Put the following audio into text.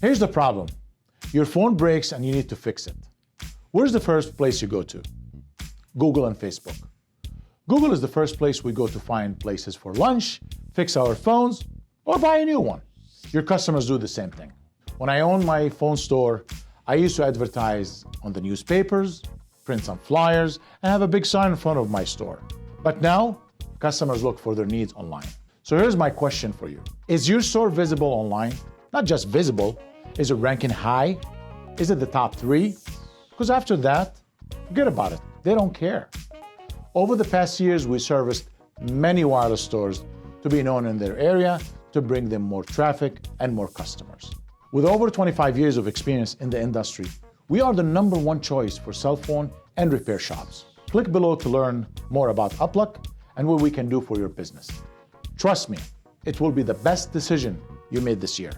Here's the problem. Your phone breaks and you need to fix it. Where's the first place you go to? Google and Facebook. Google is the first place we go to find places for lunch, fix our phones, or buy a new one. Your customers do the same thing. When I owned my phone store, I used to advertise on the newspapers, print some flyers, and have a big sign in front of my store. But now, customers look for their needs online. So here's my question for you. Is your store visible online? Not just visible, is it ranking high? Is it the top 3? Because after that, forget about it. They don't care. Over the past years, we serviced many wireless stores to be known in their area to bring them more traffic and more customers. With over 25 years of experience in the industry, we are the #1 choice for cell phone and repair shops. Click below to learn more about Upluk and what we can do for your business. Trust me, it will be the best decision you made this year.